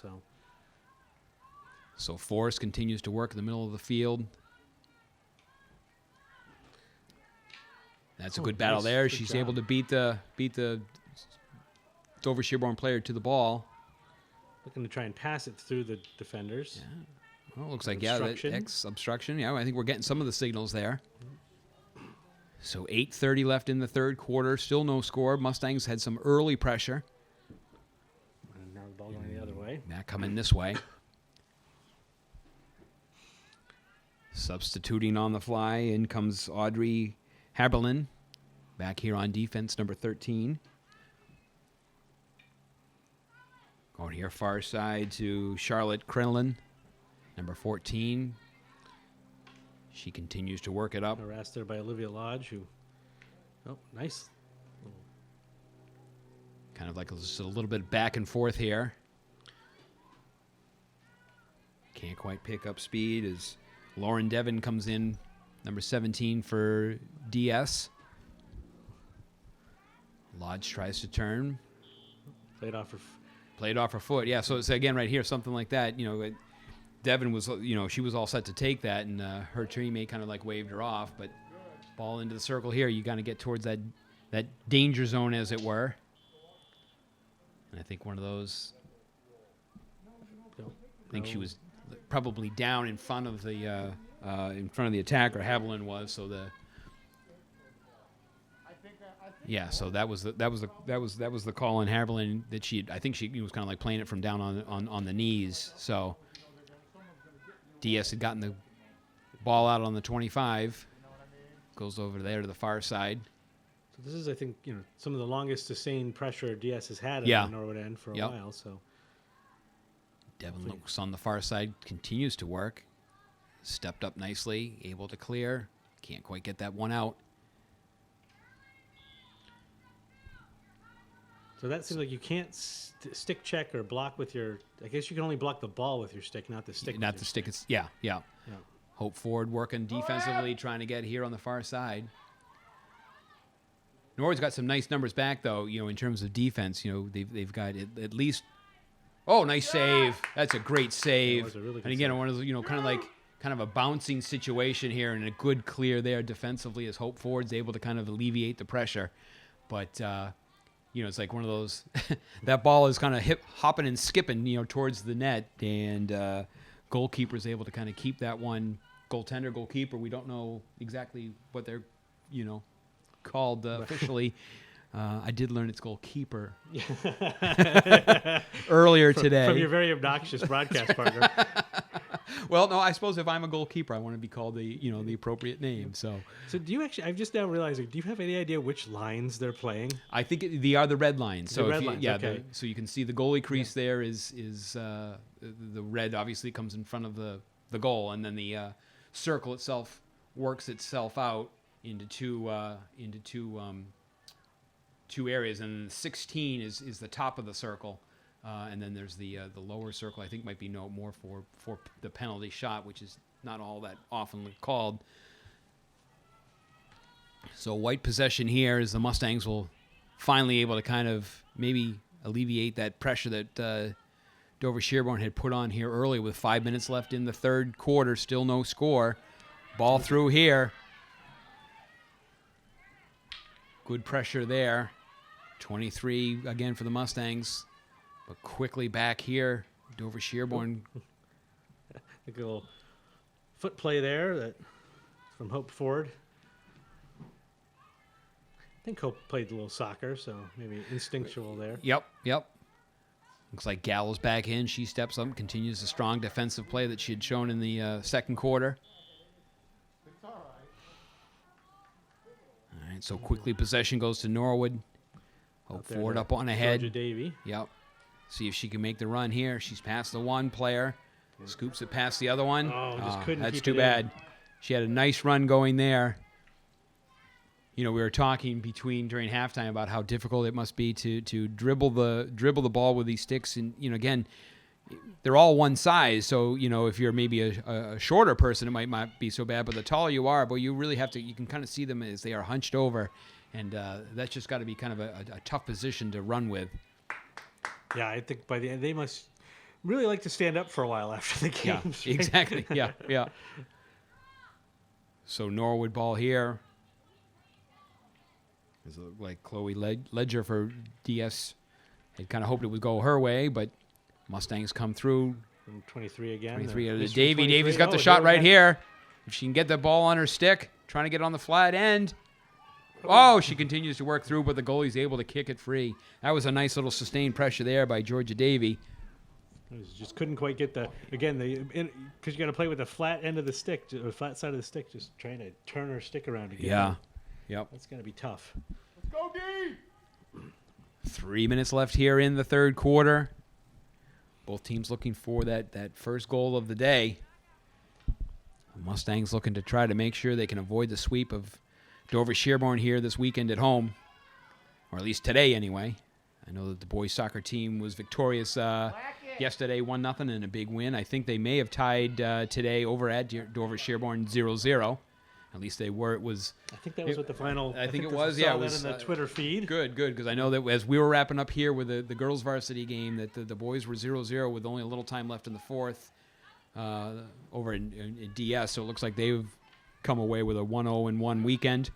So Forrest continues to work in the middle of the field. That's a good battle nice. there. Good She's job. able to beat the Dover Sherborn player to the ball. Looking to try and pass it through the defenders. Well, it looks like, yeah, that Obstruction. obstruction. Yeah, I think we're getting some of the signals there. So 8:30 left in the third quarter. Still no score. Mustangs had some early pressure. And now the ball going the other way. That coming this way. Substituting on the fly. In comes Audrey Haberlin. Back here on defense, number 13. Going here far side to Charlotte Crenlin, number 14. She continues to work it up. Harassed there by Olivia Lodge, who. Oh, nice. Kind of like just a little bit back and forth here. Can't quite pick up speed as Lauren Devon comes in, number 17 for DS. Lodge tries to turn. Played off her. Played off her foot. Yeah, so it's again right here, something like that. Devon was, she was all set to take that, and her teammate kind of like waved her off. But ball into the circle here. You got to get towards that danger zone, as it were. And I think one of those. I think she was probably down in front of the attacker. Haviland was, so Yeah, so that was the call on Haberlin that I think she was kind of like playing it from down on the knees. So DS had gotten the ball out on the 25, goes over there to the far side. So this is, I think, some of the longest sustained pressure DS has had at the Norwood end for a while. So Devin looks on the far side, continues to work, stepped up nicely, able to clear, can't quite get that one out. So that seems like you can't stick check or block with your. I guess you can only block the ball with your stick, not the stick. Not the stick. It's yeah. Hope Ford working defensively, trying to get here on the far side. Norwood's got some nice numbers back, though. In terms of defense, they've got at least. Oh, nice save! That's a great save. That was a really good and again, save. one of those, kind of a bouncing situation here, and a good clear there defensively as Hope Ford's able to kind of alleviate the pressure, but. It's like one of those. That ball is kind of hopping and skipping, towards the net, and goalkeeper's able to kind of keep that one. Goalkeeper. We don't know exactly what they're, called officially. I did learn it's goalkeeper earlier today from your very obnoxious broadcast partner. Well, no, I suppose if I'm a goalkeeper, I want to be called the appropriate name. So do you actually? I've just now realizing. Do you have any idea which lines they're playing? I think they are the red lines. So red lines, okay. So you can see the goalie crease there is the red obviously comes in front of the goal, and then the circle itself works itself out into two areas, and 16 is the top of the circle. And then there's the lower circle. I think might be no more for the penalty shot, which is not all that often called. So white possession here as the Mustangs will finally able to kind of maybe alleviate that pressure that Dover Sherborn had put on here early with 5 minutes left in the third quarter. Still no score. Ball through here. Good pressure there. 23 again for the Mustangs. But quickly back here, Dover Sherborn. Like a little foot play there that from Hope Ford. I think Hope played a little soccer, so maybe instinctual there. Yep. Looks like Gallo's back in. She steps up, continues the strong defensive play that she had shown in the second quarter. All right, so quickly possession goes to Norwood. Hope Ford up on ahead. Georgia Davy. Yep. See if she can make the run here. She's past the one player. Scoops it past the other one. Oh, just couldn't that's keep too it bad. in. She had a nice run going there. We were talking during halftime about how difficult it must be to dribble the ball with these sticks, and again, they're all one size. So if you're maybe a shorter person, it might not be so bad. But the taller you are, you really have to. You can kind of see them as they are hunched over, and that's just got to be kind of a tough position to run with. Yeah, I think by the end they must really like to stand up for a while after the game. Yeah, exactly. Yeah. So Norwood ball here. It looked like Chloe Ledger for DS had kind of hoped it would go her way, but Mustangs come through. From 23 again. 23 out of Davy. Davy's got the shot right here. If she can get the ball on her stick, trying to get on the flat end. Oh, she continues to work through, but the goalie's able to kick it free. That was a nice little sustained pressure there by Georgia Davy. Just couldn't quite get because you got to play with the flat end of the stick, the flat side of the stick, just trying to turn her stick around again. Yeah. Yep. That's going to be tough. Let's go, D! 3 minutes left here in the third quarter. Both teams looking for that first goal of the day. The Mustangs looking to try to make sure they can avoid the sweep of Dover Sherborn here this weekend at home, or at least today anyway. I know that the boys soccer team was victorious yesterday, 1-0, and a big win. I think they may have tied today over at Dover Sherborn 0-0. At least they were. It was. I think that was what the final. I think it that's- was. I Yeah, saw it was that in the Twitter feed. Good, because I know that as we were wrapping up here with the girls' varsity game, that the boys were 0-0 with only a little time left in the fourth over in DS. So it looks like they've come away with a 1-0-1 weekend.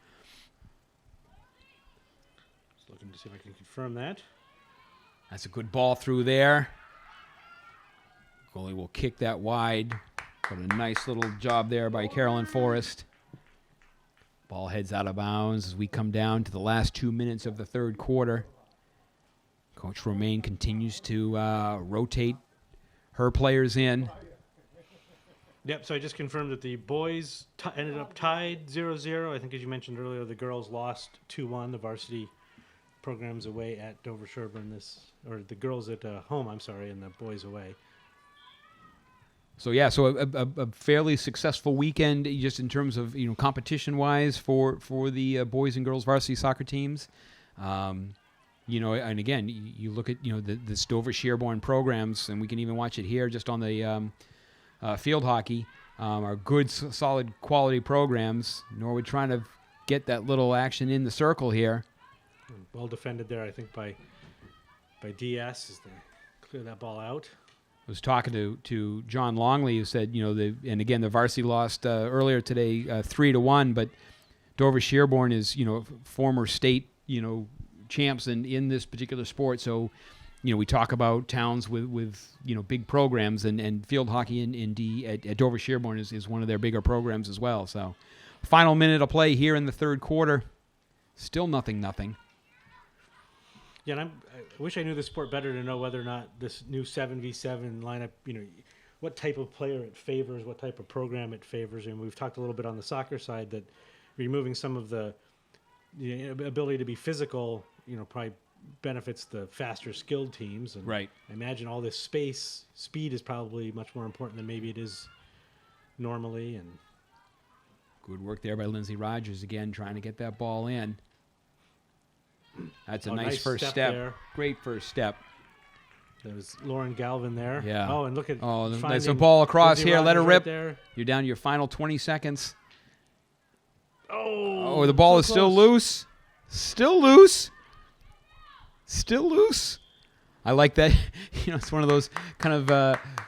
Just looking to see if I can confirm that. That's a good ball through there. Goalie will kick that wide. But a nice little job there by Carolyn Forrest. Ball heads out of bounds as we come down to the last 2 minutes of the third quarter. Coach Romaine continues to rotate her players in. Yep, so I just confirmed that the boys ended up tied 0-0. I think, as you mentioned earlier, the girls lost 2-1. The varsity program's away at Dover Sherborn or the girls at home, I'm sorry, and the boys away. So a fairly successful weekend just in terms of competition-wise for the boys and girls varsity soccer teams. And again, you look at the Dover Sherborn programs, and we can even watch it here just on the field hockey. Are good, solid, quality programs. Norwood trying to get that little action in the circle here. Well defended there, I think, by DS as they clear that ball out. I was talking to John Longley, who said, and again, the varsity lost earlier today 3-1, but Dover Sherborn is, former state, champs in this particular sport. So, we talk about towns with big programs, and field hockey at Dover Sherborn is one of their bigger programs as well. So, final minute of play here in the third quarter, still 0-0. Yeah, and I wish I knew the sport better to know whether or not this new 7v7 lineup, what type of player it favors, what type of program it favors. And we've talked a little bit on the soccer side that removing some of the ability to be physical, probably benefits the faster skilled teams. And right. I imagine all this speed is probably much more important than maybe it is normally. And good work there by Lindsay Rogers again, trying to get that ball in. That's a nice first step. There. Great first step. There was Lauren Galvin there. Yeah. Oh, and look at there's a ball across Lindsay here. Rogers Let her rip. Right there. You're down to your final 20 seconds. Oh, the ball so is still close. loose. Still loose. Still loose. I like that. It's one of those kind of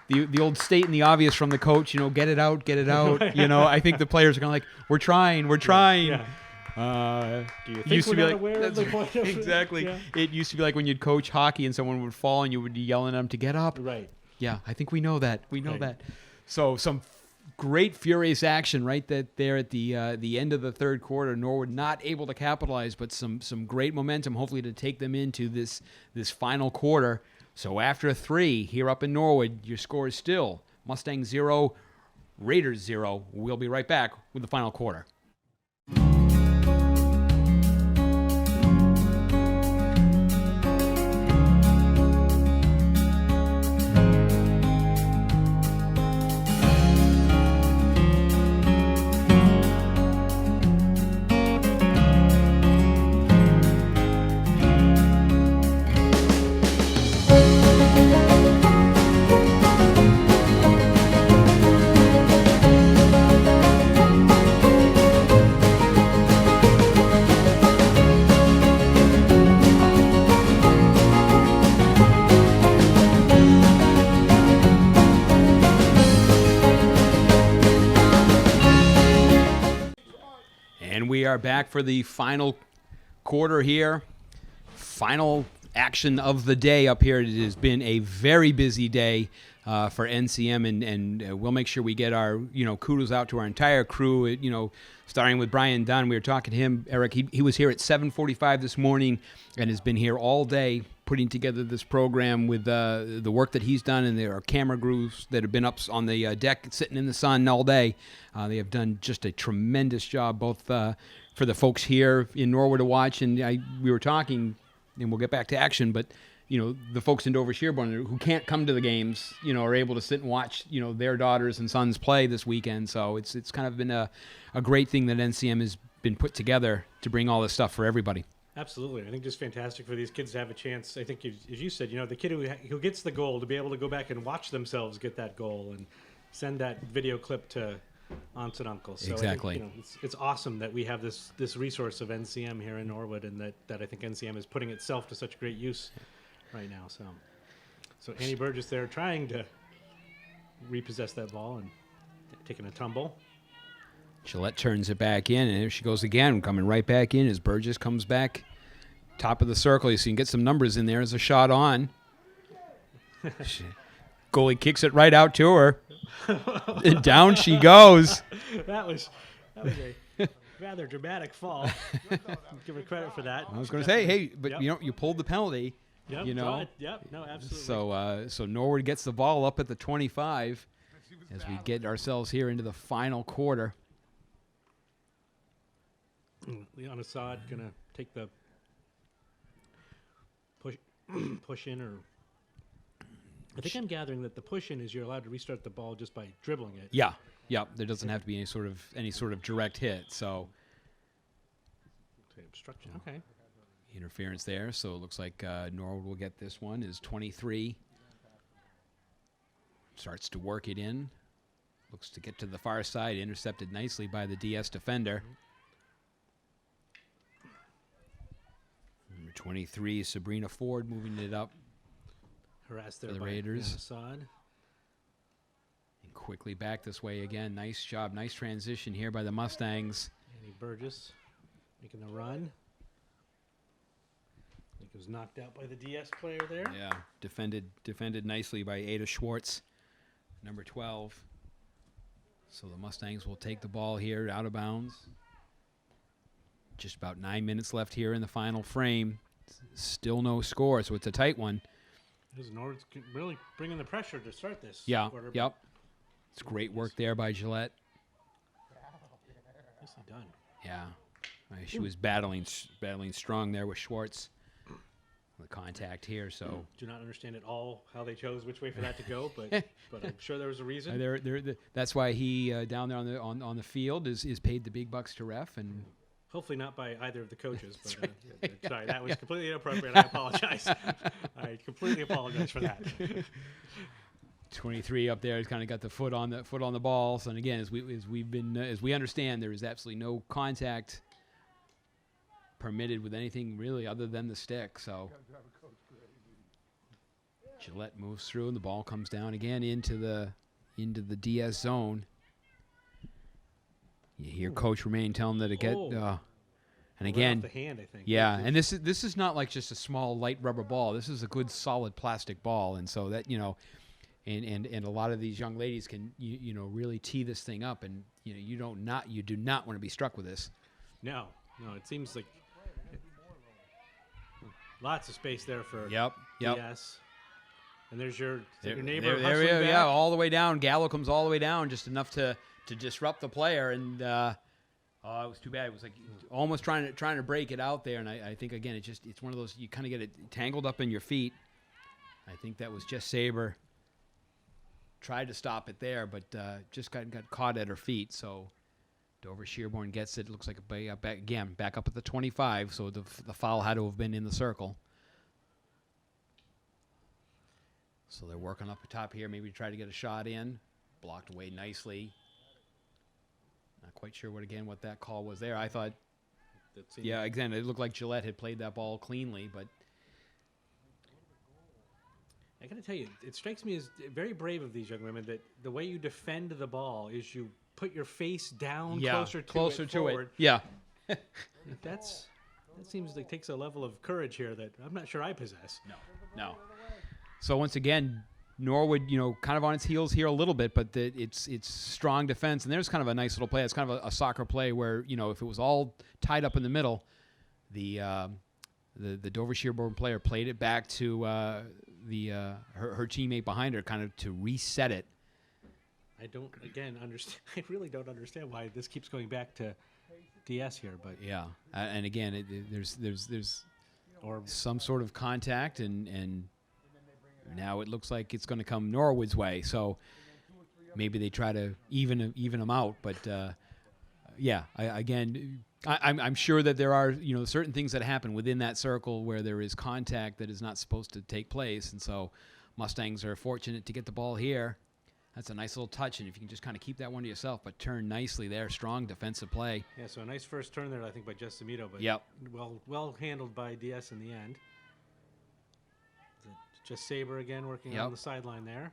the old stating the obvious from the coach. Get it out, get it out. I think the players are kind of like, we're trying. Yeah. Do you think used to be we're like not aware of the point of it? exactly. Yeah. It used to be like when you'd coach hockey and someone would fall and you would be yelling at them to get up. Right. Yeah, I think we know that. We know Right. that. So some great furious action right there at the end of the third quarter. Norwood not able to capitalize, but some great momentum, hopefully to take them into this final quarter. So after a 3 here up in Norwood, your score is still Mustang 0, Raiders 0. We'll be right back with the final quarter. And we are back for the final quarter here. Final action of the day up here. It has been a very busy day for NCM, and we'll make sure we get our kudos out to our entire crew. Starting with Brian Dunn. We were talking to him, Eric. He was here at 7:45 this morning and has been here all day putting together this program with the work that he's done, and there are camera crews that have been up on the deck sitting in the sun all day. They have done just a tremendous job, both for the folks here in Norwood to watch, and we were talking, and we'll get back to action, but the folks in Dover Sherborn who can't come to the games, are able to sit and watch, their daughters and sons play this weekend. So it's kind of been a great thing that NCM has been put together to bring all this stuff for everybody. Absolutely. I think just fantastic for these kids to have a chance. I think, as you said, the kid who gets the goal to be able to go back and watch themselves get that goal and send that video clip to aunts and uncles. So exactly. I think, it's awesome that we have this resource of NCM here in Norwood, and that I think NCM is putting itself to such great use right now. So Annie Burgess there trying to repossess that ball and taking a tumble. Gillette turns it back in, and there she goes again, coming right back in as Burgess comes back top of the circle. You can get some numbers in there as a shot on. Goalie kicks it right out to her. And down she goes. That was a Rather dramatic fall. Give her credit for that. I was going to say, hey, but Yep. you pulled the penalty. Yep, You know. draw it. Yep, no, absolutely. So Norwood gets the ball up at the 25 as we get ourselves here into the final quarter. Leon Assad gonna take the push in, or I think I'm gathering that the push in is you're allowed to restart the ball just by dribbling it. Yeah. There doesn't have to be any sort of direct hit. So Obstruction. Okay. interference there. So it looks like Norwood will get this one. Is 23. Starts to work it in. Looks to get to the far side. Intercepted nicely by the DS defender. Number 23, Sabrina Ford, moving it up. Harassed there For the by Raiders. Leon Assad. And quickly back this way again. Nice job. Nice transition here by the Mustangs. Annie Burgess making the run. I think it was knocked out by the DS player there. Yeah, defended nicely by Ada Schwartz, number 12. So the Mustangs will take the ball here out of bounds. Just about 9 minutes left here in the final frame. Still no score, so it's a tight one. This is Norwood's really bringing the pressure to start this. Yeah, quarter, but yep. It's great work there by Gillette. Nicely done. Yeah, she was battling strong there with Schwartz. The contact here, so Do not understand at all how they chose which way for that to go, but I'm sure there was a reason. that's why he down there on the field is paid the big bucks to ref, and Hopefully not by either of the coaches. But sorry, that was completely inappropriate. I apologize. I completely apologize for that. 23 up there has kind of got the foot on the ball. So, and again, as we understand, there is absolutely no contact permitted with anything really other than the stick. So Gillette moves through, and the ball comes down again into the DS zone. You hear Coach Romain tell him that it get, and Right again, off the hand, I think. yeah, and this is not like just a small light rubber ball. This is a good solid plastic ball, and so that and a lot of these young ladies can really tee this thing up, and you do not want to be struck with this. No, it seems like lots of space there for Yep. DS. And there's your neighbor There hustling back. yeah, all the way down. Gallo comes all the way down, just enough to disrupt the player, and it was too bad. It was like almost trying to break it out there, and I think again it's one of those, you kind of get it tangled up in your feet. I think that was Jess Saber tried to stop it there, but just got caught at her feet. So Dover Sherborn gets it. Looks like back up at the 25. So the foul had to have been in the circle. So they're working up the top here, maybe to try to get a shot in. Blocked away nicely. Not quite sure what that call was there. I thought, again, it looked like Gillette had played that ball cleanly, but I got to tell you, it strikes me as very brave of these young women that the way you defend the ball is you put your face down closer to it. Yeah. That seems like takes a level of courage here that I'm not sure I possess. No. So once again, Norwood, kind of on its heels here a little bit, but it's strong defense, and there's kind of a nice little play. It's kind of a soccer play where if it was all tied up in the middle, the Dover Sherborn player played it back to her teammate behind her, kind of to reset it. I don't understand. I really don't understand why this keeps going back to DS here, but yeah, and again, there's some sort of contact, and now it looks like it's going to come Norwood's way. So maybe they try to even them out, but I'm sure that there are certain things that happen within that circle where there is contact that is not supposed to take place, and so Mustangs are fortunate to get the ball here. That's a nice little touch, and if you can just kind of keep that one to yourself, but turn nicely there, strong defensive play. Yeah, so a nice first turn there, I think, by Jess Samito, but Yep. well handled by DS in the end. Just Saber again working on the sideline there.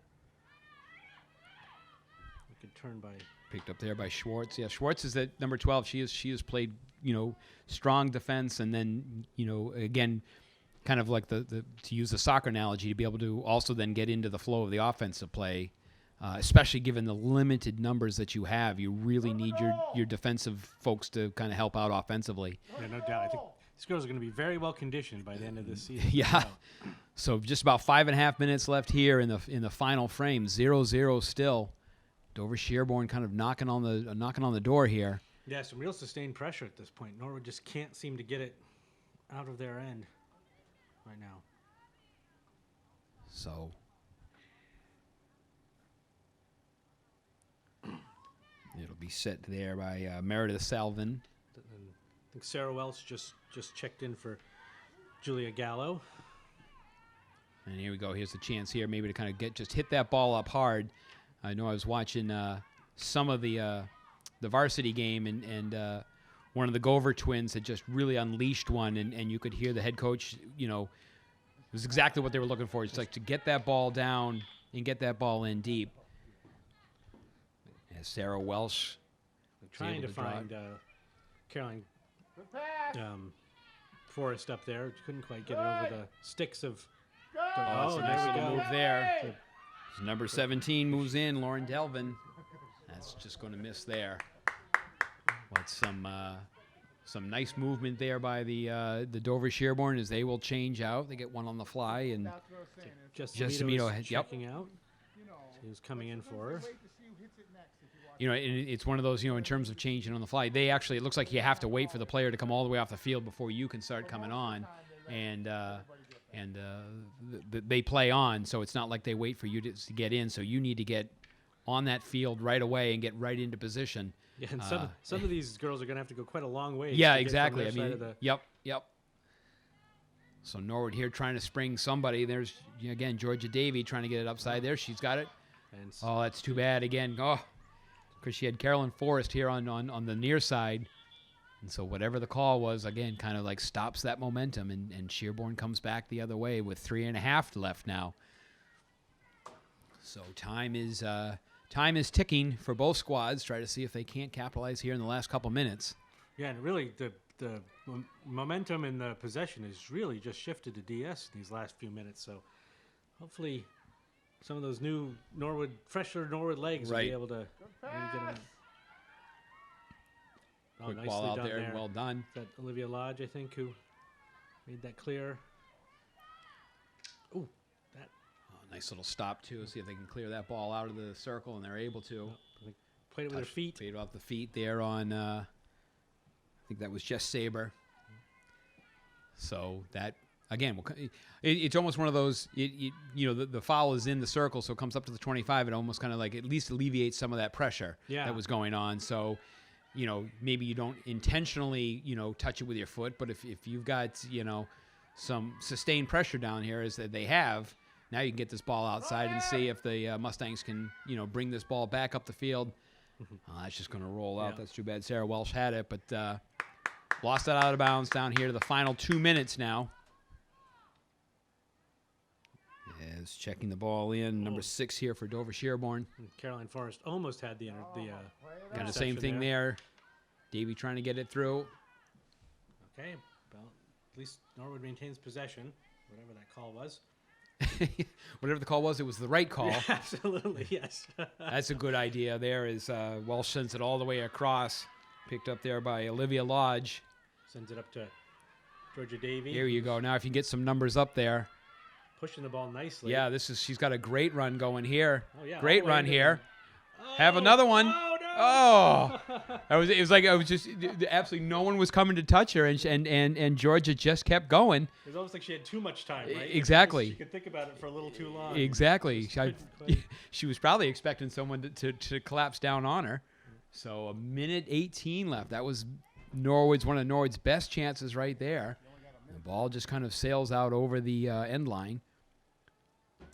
Good turn by Picked up there by Schwartz. Yeah, Schwartz is at number 12. She has played strong defense, and then again, kind of like the to use the soccer analogy, to be able to also then get into the flow of the offensive play. especially given the limited numbers that you have. You really need your defensive folks to kind of help out offensively. Yeah, no doubt. I think these girls are going to be very well conditioned by the end of this season. Yeah. So just about 5.5 minutes left here in the final frame. 0-0 still. Dover Sherborn kind of knocking on the door here. Yeah, some real sustained pressure at this point. Norwood just can't seem to get it out of their end right now. So it'll be set there by Meredith Salvin. I think Sarah Welch just checked in for Julia Gallo. And here we go. Here's the chance here maybe to kind of just hit that ball up hard. I know I was watching some of the varsity game, and one of the Gover twins had just really unleashed one, and you could hear the head coach, it was exactly what they were looking for. It's like to get that ball down and get that ball in deep. As Sarah Welsh trying to find Caroline Forrest up there. Couldn't quite get it over the sticks of... Oh, nice little move there. So number 17 moves in, Lauren Delvin. That's just going to miss there. But some nice movement there by the Dover Sherborn as they will change out. They get one on the fly, and Jessamito is checking out. He was coming in for her. It's one of those, in terms of changing on the fly. It looks like you have to wait for the player to come all the way off the field before you can start coming on, and they play on. So it's not like they wait for you to get in. So you need to get on that field right away and get right into position. Yeah, and some of these girls are going to have to go quite a long way. Yeah, exactly. Yep. So Norwood here trying to spring somebody. There's again Georgia Davey trying to get it upside there. She's got it. Oh, that's too bad again. Oh, because she had Carolyn Forrest here on the near side. And so whatever the call was, again, kind of like stops that momentum, and Sherborn comes back the other way with 3.5 left now. So time is ticking for both squads. Try to see if they can't capitalize here in the last couple minutes. Yeah, and really the momentum and the possession has really just shifted to DS in these last few minutes. So hopefully some of those new fresher Norwood legs will be able to maybe get them. Quick ball out there. Well done. Is that Olivia Lodge, I think, who made that clear? Ooh, that. Oh, nice little stop, too. See if they can clear that ball out of the circle, and they're able to. Played it with their feet. Played off the feet there on, I think that was Jess Saber. So that, again, it's almost one of those, the foul is in the circle, so it comes up to the 25. It almost kind of like at least alleviates some of that pressure that was going on. So, maybe you don't intentionally, touch it with your foot, but if you've got, some sustained pressure down here as they have, now you can get this ball outside and see if the Mustangs can, bring this ball back up the field. That's just going to roll out. That's too bad Sarah Welsh had it, but lost that out of bounds down here to the final 2 minutes now. Is checking the ball in. Number 6 here for Dover Sherborn. Caroline Forrest almost had the kind of same thing there. Davey trying to get it through. Okay, well, at least Norwood maintains possession, whatever that call was. Whatever the call was, it was the right call. Yeah, absolutely, yes. That's a good idea there as Welsh sends it all the way across. Picked up there by Olivia Lodge. Sends it up to Georgia Davey. Here you go. Now if you get some numbers up there. Pushing the ball nicely. Yeah, she's got a great run going here. Oh, yeah, great run here. Oh, have another one. Oh, no. Oh. It was like I was just absolutely no one was coming to touch her, and Georgia just kept going. It was almost like she had too much time, right? Exactly. She could think about it for a little too long. Exactly. She was probably expecting someone to collapse down on her. So 1:18 left. That was one of Norwood's best chances right there. The ball just kind of sails out over the end line.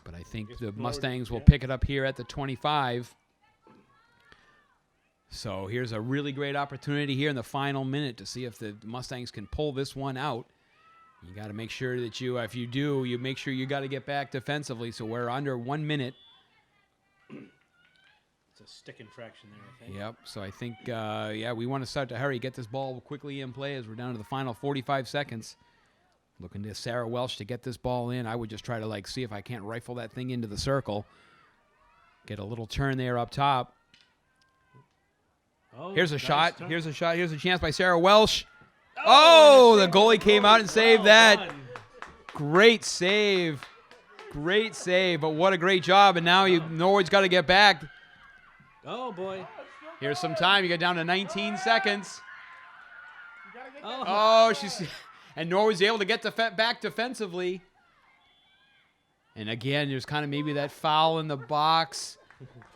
But I think the Mustangs will pick it up here at the 25. So here's a really great opportunity here in the final minute to see if the Mustangs can pull this one out. You got to make sure that if you do, you make sure you got to get back defensively. So we're under 1 minute. It's a stick infraction there, I think. Yep. So I think, we want to start to hurry, get this ball quickly in play as we're down to the final 45 seconds. Looking to Sarah Welsh to get this ball in. I would just try to see if I can't rifle that thing into the circle. Get a little turn there up top. Oh, Here's a nice shot. turn. Here's a shot. Here's a chance by Sarah Welsh. Oh, the goalie came out and saved that. Well done. Great save. Great save, but what a great job. And now Norwood's got to get back. Oh, boy. Here's some time. You get down to 19 seconds. Oh, And Norwood's able to get back defensively. And again, there's kind of maybe that foul in the box.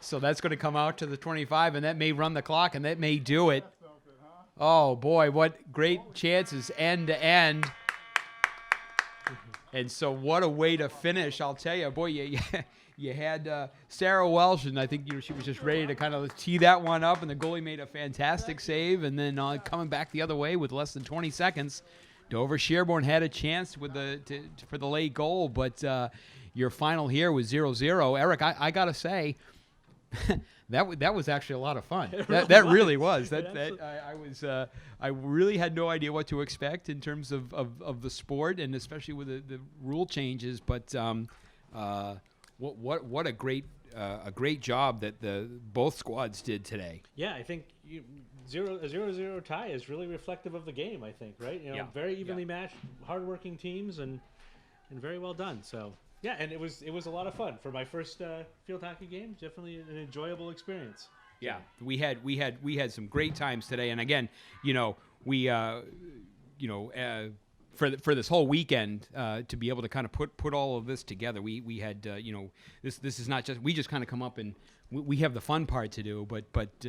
So that's going to come out to the 25, and that may run the clock, and that may do it. Oh, boy, what great chances end to end. And so what a way to finish, I'll tell you. Boy, you had Sarah Welsh, and I think she was just ready to kind of tee that one up, and the goalie made a fantastic save. And then coming back the other way with less than 20 seconds, Dover Sherborn had a chance with for the late goal, but your final here was 0-0. Eric, I got to say, that was actually a lot of fun. That really was. I really had no idea what to expect in terms of the sport, and especially with the rule changes. But what a great job that both squads did today. yeah, I think a 0-0 tie is really reflective of the game, I think, right? Yeah. Very evenly matched, hardworking teams, and very well done. So, yeah, and it was a lot of fun. For my first field hockey game, definitely an enjoyable experience. Yeah, we had some great times today, and again, for this whole weekend to be able to kind of put all of this together, we had this is not just we just kind of come up and we have the fun part to do, but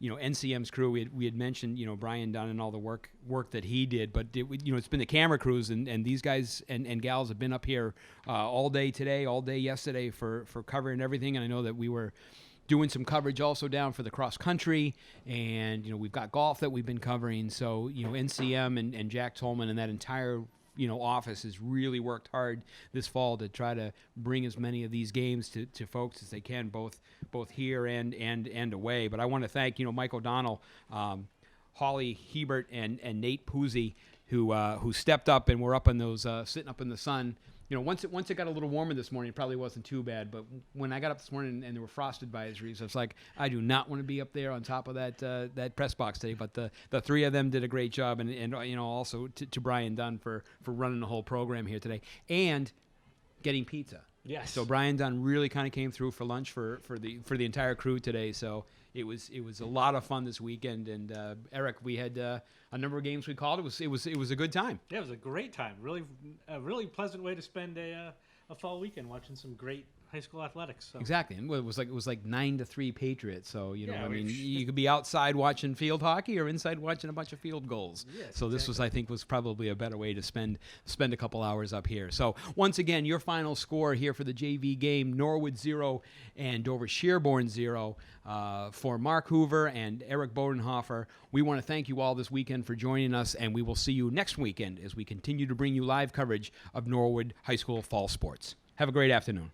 NCM's crew, we had mentioned Brian Dunn and all the work that he did, but it's been the camera crews and these guys and gals have been up here all day today, all day yesterday for covering everything, and I know that we were doing some coverage also down for the cross country, and we've got golf that we've been covering. So NCM and Jack Tolman and that entire office has really worked hard this fall to try to bring as many of these games to folks as they can, both here and away. But I want to thank Mike O'Donnell, Holly Hebert, and Nate Puzzi who stepped up and were up in those sitting up in the sun. Once it got a little warmer this morning, it probably wasn't too bad. But when I got up this morning and there were frost advisories, I was like, I do not want to be up there on top of that press box today. But the three of them did a great job, and also to Brian Dunn for running the whole program here today and getting pizza. Yes. So Brian Dunn really kind of came through for lunch for the entire crew today. So it was a lot of fun this weekend. And Eric, we had a number of games we called. It was a good time. Yeah, it was a great time. Really, a really pleasant way to spend a fall weekend watching some great high school athletics. So. Exactly, and it was like 9-3 Patriots. So Yeah, you could be outside watching field hockey or inside watching a bunch of field goals. Yes, so this exactly. was probably a better way to spend a couple hours up here. So once again, your final score here for the JV game: Norwood 0 and Dover Sherborn 0. For Mark Hoover and Eric Bodenhofer, we want to thank you all this weekend for joining us, and we will see you next weekend as we continue to bring you live coverage of Norwood High School fall sports. Have a great afternoon.